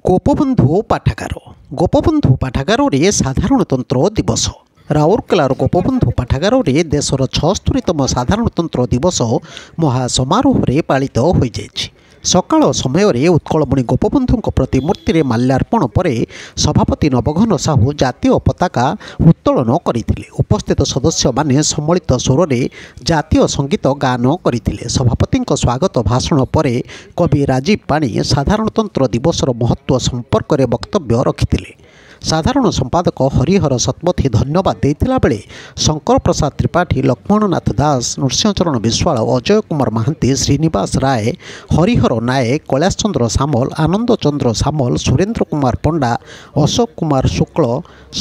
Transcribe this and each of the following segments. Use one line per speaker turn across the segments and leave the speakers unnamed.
ଗୋପବନ୍ଧୁ ପାଠାଗାର ଗୋପବନ୍ଧୁ ପାଠାଗାରରେ ସାଧାରଣତନ୍ତ୍ର ଦିବସ। ରାଉରକେଲାର ଗୋପବନ୍ଧୁ ପାଠାଗାରରେ ଦେଶର 76ତମ ସାଧାରଣତନ୍ତ୍ର ଦିବସ ମହାସମାରୋହରେ ପାଳିତ ହୋଇଯାଇଛି। ସକାଳ ସମୟରେ ଉତ୍କଳମଣି ଗୋପବନ୍ଧୁଙ୍କ ପ୍ରତିମୂର୍ତ୍ତିରେ ମାଲ୍ୟାର୍ପଣ ପରେ ସଭାପତି ନବଘନ ସାହୁ ଜାତୀୟ ପତାକା ଉତ୍ତୋଳନ କରିଥିଲେ। ଉପସ୍ଥିତ ସଦସ୍ୟମାନେ ସମ୍ମିଳିତ ସ୍ୱରରେ ଜାତୀୟ ସଙ୍ଗୀତ ଗାନ କରିଥିଲେ। ସଭାପତିଙ୍କ ସ୍ୱାଗତ ଭାଷଣ ପରେ କବି ରାଜୀବ ପାଣି ସାଧାରଣତନ୍ତ୍ର ଦିବସର ମହତ୍ତ୍ୱ ସମ୍ପର୍କରେ ବକ୍ତବ୍ୟ ରଖିଥିଲେ। ସାଧାରଣ ସମ୍ପାଦକ ହରିହର ଶତପଥୀ ଧନ୍ୟବାଦ ଦେଇଥିଲା ବେଳେ ଶଙ୍କର ପ୍ରସାଦ ତ୍ରିପାଠୀ, ଲକ୍ଷ୍ମଣନାଥ ଦାସ, ନୃସିଂହଚରଣ ବିଶ୍ୱାଳ, ଅଜୟ କୁମାର ମହାନ୍ତି, ଶ୍ରୀନିବାସ ରାୟ, ହରିହର ନାୟକ, କୈଳାସ ଚନ୍ଦ୍ର ସାମଲ, ଆନନ୍ଦ ଚନ୍ଦ୍ର ସାମଲ, ସୁରେନ୍ଦ୍ର କୁମାର ପଣ୍ଡା, ଅଶୋକ କୁମାର ଶୁକ୍ଳ,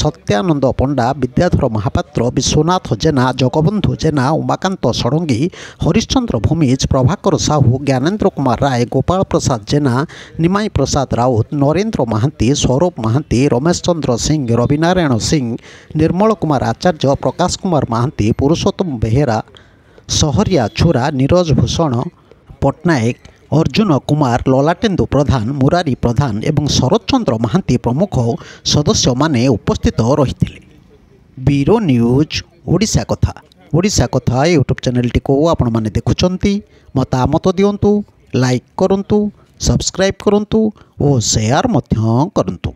ସତ୍ୟାନନ୍ଦ ପଣ୍ଡା, ବିଦ୍ୟାଧର ମହାପାତ୍ର, ବିଶ୍ୱନାଥ ଜେନା, ଜଗବନ୍ଧୁ ଜେନା, ଉମାକାନ୍ତ ଷଡ଼ଙ୍ଗୀ, ହରିଶ୍ଚନ୍ଦ୍ର ଭୂମିଜ, ପ୍ରଭାକର ସାହୁ, ଜ୍ଞାନେନ୍ଦ୍ର କୁମାର ରାୟ, ଗୋପାଳ ପ୍ରସାଦ ଜେନା, ନିମାଇ ପ୍ରସାଦ ରାଉତ, ନରେନ୍ଦ୍ର ମହାନ୍ତି, ସୌରଭ ମହାନ୍ତି, ରମେଶ ଚନ୍ଦ୍ର ସିଂ, ରବିନାରାୟଣ ସିଂ, ନିର୍ମଳ କୁମାର ଆଚାର୍ଯ୍ୟ, ପ୍ରକାଶ କୁମାର ମହାନ୍ତି, ପୁରୁଷୋତ୍ତମ ବେହେରା, ସହରିଆ ଛୁରା, ନିରଜ ଭୂଷଣ ପଟ୍ଟନାୟକ, ଅର୍ଜୁନ କୁମାର, ଲଲାଟେନ୍ଦୁ ପ୍ରଧାନ, ମୁରାରୀ ପ୍ରଧାନ ଏବଂ ଶରତ ଚନ୍ଦ୍ର ମହାନ୍ତି ପ୍ରମୁଖ ସଦସ୍ୟମାନେ ଉପସ୍ଥିତ ରହିଥିଲେ। ବ୍ୟୁରୋ ନ୍ୟୁଜ୍ ଓଡ଼ିଶା କଥା ୟୁଟ୍ୟୁବ୍ ଚ୍ୟାନେଲଟିକୁ ଆପଣମାନେ ଦେଖୁଛନ୍ତି। ମତାମତ ଦିଅନ୍ତୁ, ଲାଇକ୍ କରନ୍ତୁ, ସବସ୍କ୍ରାଇବ୍ କରନ୍ତୁ ଓ ସେୟାର ମଧ୍ୟ କରନ୍ତୁ।